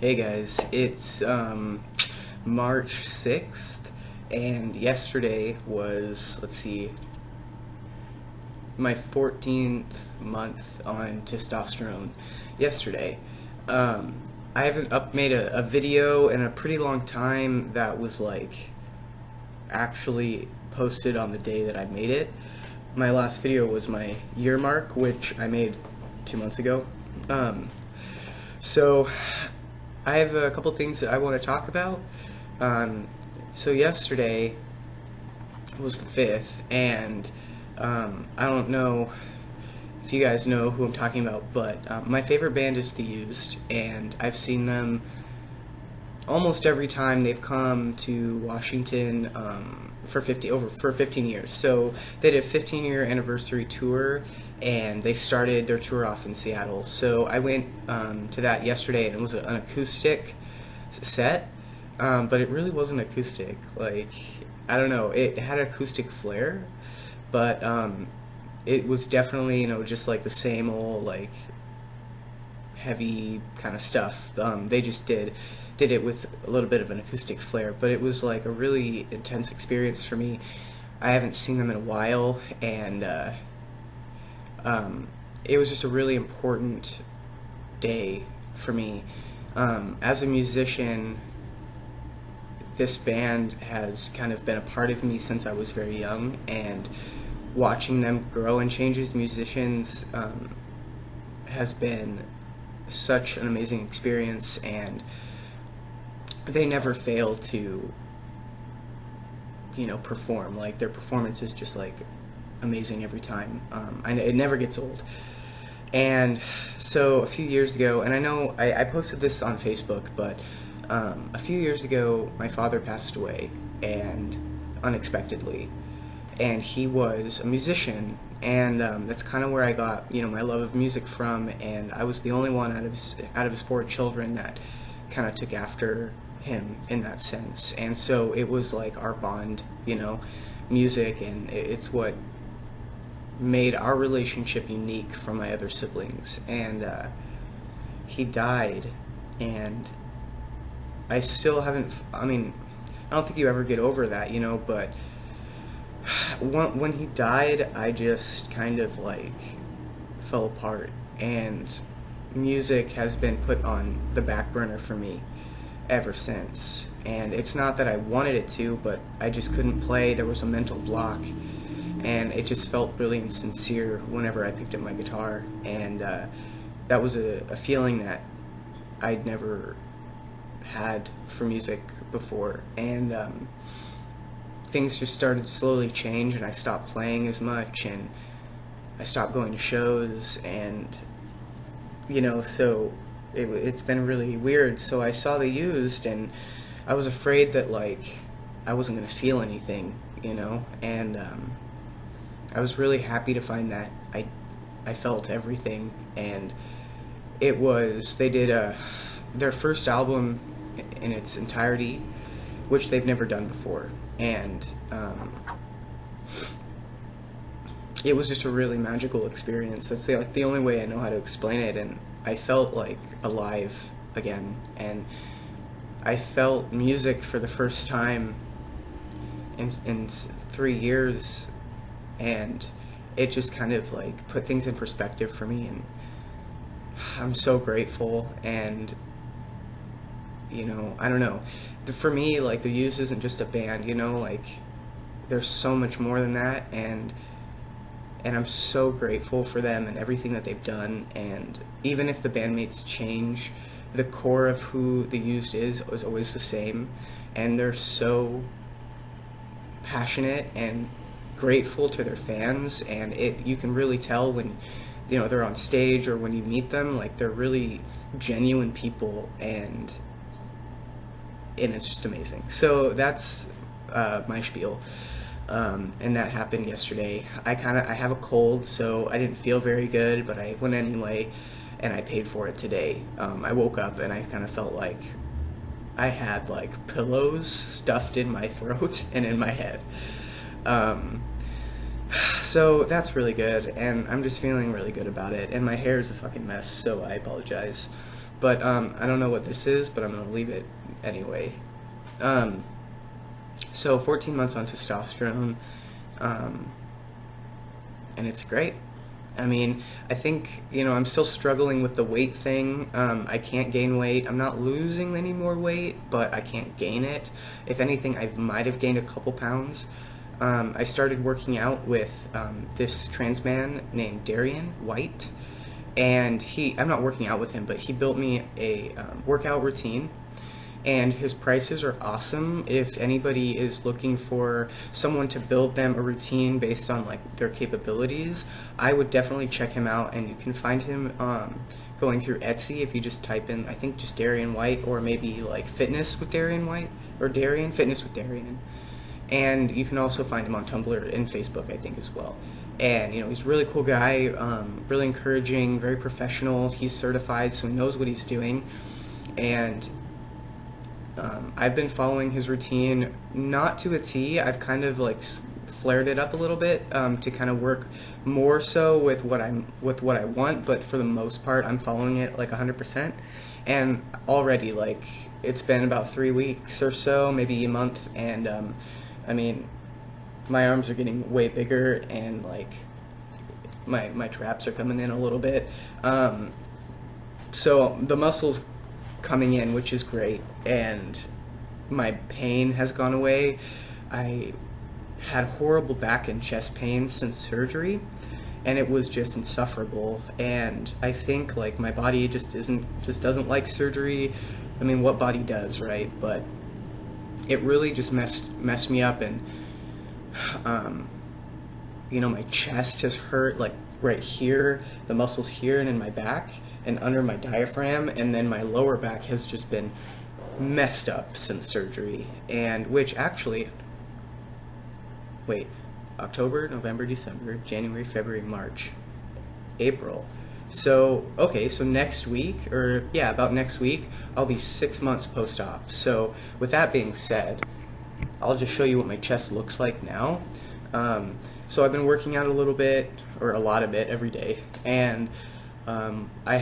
Hey guys, it's March 6th, and yesterday was, let's see, my 14th month on testosterone. Yesterday. I haven't made a video in a pretty long time that was like actually posted on the day that I made it. My last video was my year mark, which I made 2 months ago. So I have a couple things that I want to talk about. So yesterday was the 5th, and I don't know if you guys know who I'm talking about, but my favorite band is The Used, and I've seen them almost every time they've come to Washington for 15 years. So they did a 15-year anniversary tour, and they started their tour off in Seattle. So I went to that yesterday, and it was an acoustic set, but it really wasn't acoustic. Like, I don't know, it had acoustic flair, but it was definitely, just like the same old, like, heavy kind of stuff. They just did it with a little bit of an acoustic flair, but it was like a really intense experience for me. I haven't seen them in a while, and it was just a really important day for me. As a musician, this band has kind of been a part of me since I was very young, and watching them grow and change as musicians has been such an amazing experience, and they never fail to, perform. Like, their performance is just like amazing every time. It never gets old. And so a few years ago, and I know I posted this on Facebook, but a few years ago my father passed away, and unexpectedly, and he was a musician, and that's kind of where I got my love of music from, and I was the only one out of his 4 children that kind of took after him in that sense. And so it was like our bond, music, and it's what made our relationship unique from my other siblings. And he died, and I still haven't, I don't think you ever get over that, but when he died, I just kind of like fell apart, and music has been put on the back burner for me ever since. And it's not that I wanted it to, but I just couldn't play. There was a mental block, and it just felt really insincere whenever I picked up my guitar, and that was a feeling that I'd never had for music before. And things just started to slowly change, and I stopped playing as much, and I stopped going to shows, and so it's been really weird. So I saw The Used, and I was afraid that like I wasn't going to feel anything, and I was really happy to find that I felt everything. And they did their first album in its entirety, which they've never done before, and it was just a really magical experience. That's the only way I know how to explain it. And I felt like alive again, and I felt music for the first time in 3 years, and it just kind of like put things in perspective for me, and I'm so grateful. And I don't know, for me, like, The Used isn't just a band, like, there's so much more than that, and I'm so grateful for them and everything that they've done. And even if the bandmates change, the core of who The Used is always the same, and they're so passionate and grateful to their fans, and you can really tell when they're on stage or when you meet them, like, they're really genuine people, and it's just amazing. So that's my spiel. And that happened yesterday. I have a cold, so I didn't feel very good, but I went anyway, and I paid for it today. I woke up and I kind of felt like I had like pillows stuffed in my throat and in my head. So that's really good, and I'm just feeling really good about it. And my hair is a fucking mess, so I apologize. but I don't know what this is, but I'm gonna leave it anyway. So 14 months on testosterone, and it's great. I mean, I think, I'm still struggling with the weight thing. I can't gain weight. I'm not losing any more weight, but I can't gain it. If anything, I might have gained a couple pounds. I started working out with this trans man named Darian White, and I'm not working out with him, but he built me a workout routine. And his prices are awesome. If anybody is looking for someone to build them a routine based on like their capabilities, I would definitely check him out. And you can find him going through Etsy if you just type in, I think, just Darian White, or maybe like Fitness with Darian White, or Darian Fitness with Darian. And you can also find him on Tumblr and Facebook, I think, as well. And he's a really cool guy, really encouraging, very professional. He's certified, so he knows what he's doing. And I've been following his routine, not to a T. I've kind of like flared it up a little bit to kind of work more so with what I want, but for the most part, I'm following it like 100%. And already, like, it's been about 3 weeks or so, maybe a month, and I mean, my arms are getting way bigger, and like my traps are coming in a little bit. So the muscles coming in, which is great, and my pain has gone away. I had horrible back and chest pain since surgery, and it was just insufferable. And I think like my body just doesn't like surgery. I mean, what body does, right? But it really just messed me up, and my chest has hurt like right here, the muscles here and in my back and under my diaphragm, and then my lower back has just been messed up since surgery. And which actually, wait, October, November, December, January, February, March, April. So, okay, so next week, about next week, I'll be 6 months post-op. So with that being said, I'll just show you what my chest looks like now. So I've been working out a little bit, or a lot of it, every day, and I've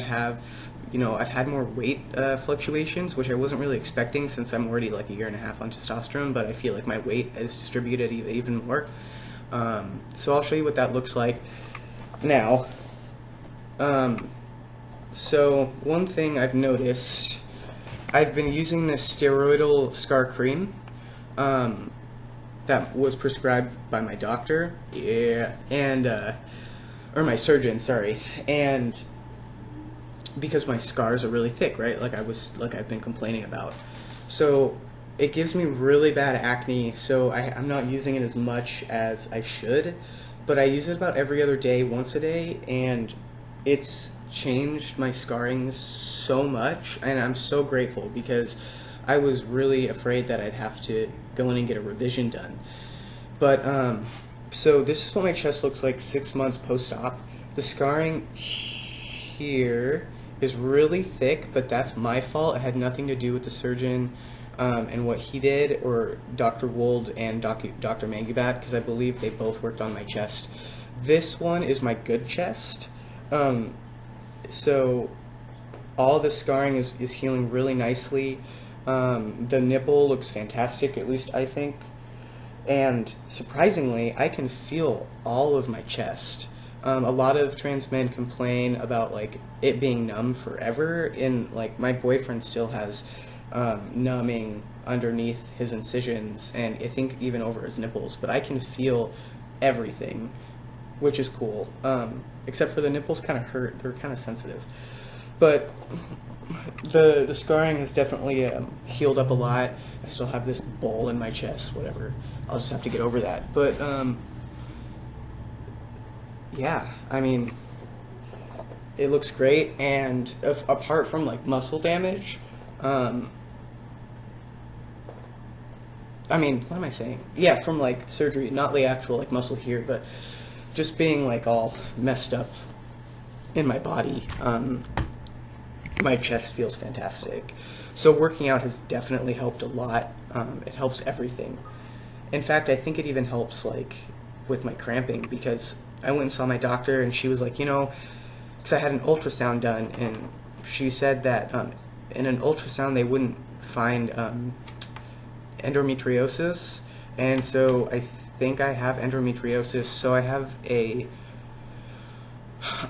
had more weight fluctuations, which I wasn't really expecting since I'm already like 1.5 years on testosterone, but I feel like my weight is distributed even more. So I'll show you what that looks like now. So one thing I've noticed, I've been using this steroidal scar cream that was prescribed by my doctor, or my surgeon, sorry, and because my scars are really thick, right, like I've been complaining about. So it gives me really bad acne, so I'm not using it as much as I should, but I use it about every other day, once a day, and it's changed my scarring so much, and I'm so grateful, because I was really afraid that I'd have to go in and get a revision done. But so this is what my chest looks like 6 months post-op. The scarring here is really thick, but that's my fault. It had nothing to do with the surgeon and what he did, or Dr. Wold and Dr. Mangubat, because I believe they both worked on my chest. This one is my good chest. So all the scarring is healing really nicely. The nipple looks fantastic, at least I think. And surprisingly, I can feel all of my chest. A lot of trans men complain about like it being numb forever, and like my boyfriend still has numbing underneath his incisions, and I think even over his nipples, but I can feel everything, which is cool. Except for the nipples kind of hurt, they're kind of sensitive. But the scarring has definitely healed up a lot. I still have this bowl in my chest, whatever. I'll just have to get over that. But yeah, I mean, it looks great. And apart from like muscle damage, I mean, what am I saying? Yeah, from like surgery, not the actual like muscle here, but just being like all messed up in my body. My chest feels fantastic. So working out has definitely helped a lot. It helps everything. In fact, I think it even helps like with my cramping, because I went and saw my doctor, and she was like, because I had an ultrasound done, and she said that in an ultrasound they wouldn't find endometriosis, and so I think I have endometriosis. So I have an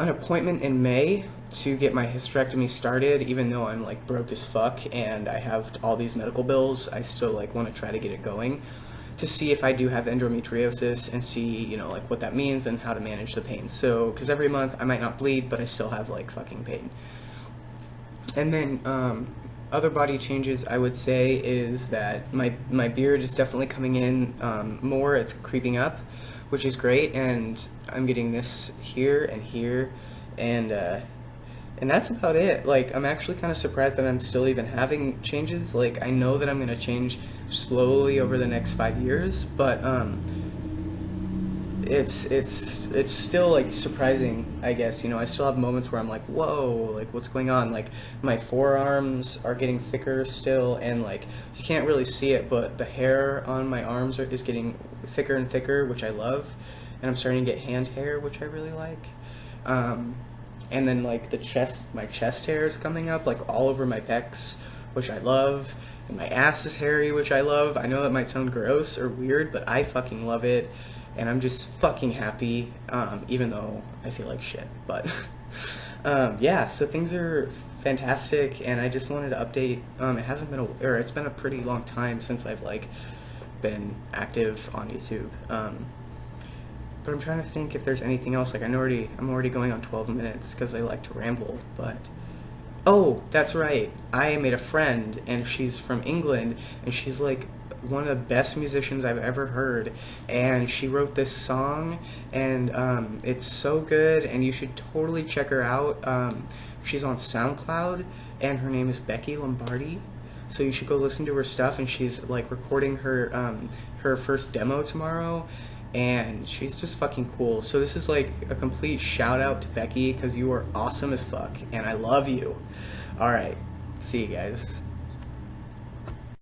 appointment in May to get my hysterectomy started. Even though I'm like broke as fuck and I have all these medical bills, I still like want to try to get it going to see if I do have endometriosis and see, you know, like what that means and how to manage the pain. So, because every month I might not bleed, but I still have like fucking pain. And then other body changes I would say is that my beard is definitely coming in more. It's creeping up, which is great, and I'm getting this here and here, and that's about it. Like, I'm actually kind of surprised that I'm still even having changes. Like, I know that I'm gonna change slowly over the next 5 years, but it's still like surprising, I guess. You know, I still have moments where I'm like, whoa, like what's going on? Like, my forearms are getting thicker still, and like you can't really see it, but the hair on my arms is getting thicker and thicker, which I love, and I'm starting to get hand hair, which I really like. And then like my chest hair is coming up like all over my pecs, which I love. And my ass is hairy, which I love. I know that might sound gross or weird, but I fucking love it. And I'm just fucking happy, even though I feel like shit. But yeah, so things are fantastic, and I just wanted to update. It hasn't been it's been a pretty long time since I've like been active on YouTube. But I'm trying to think if there's anything else. Like, I'm already going on 12 minutes because I like to ramble. But oh, that's right. I made a friend, and she's from England, and she's like one of the best musicians I've ever heard, and she wrote this song, and it's so good, and you should totally check her out. She's on SoundCloud, and her name is Becky Lombardi, so you should go listen to her stuff. And she's like recording her her first demo tomorrow, and she's just fucking cool. So this is like a complete shout out to Becky, because you are awesome as fuck, and I love you. Alright, see you guys.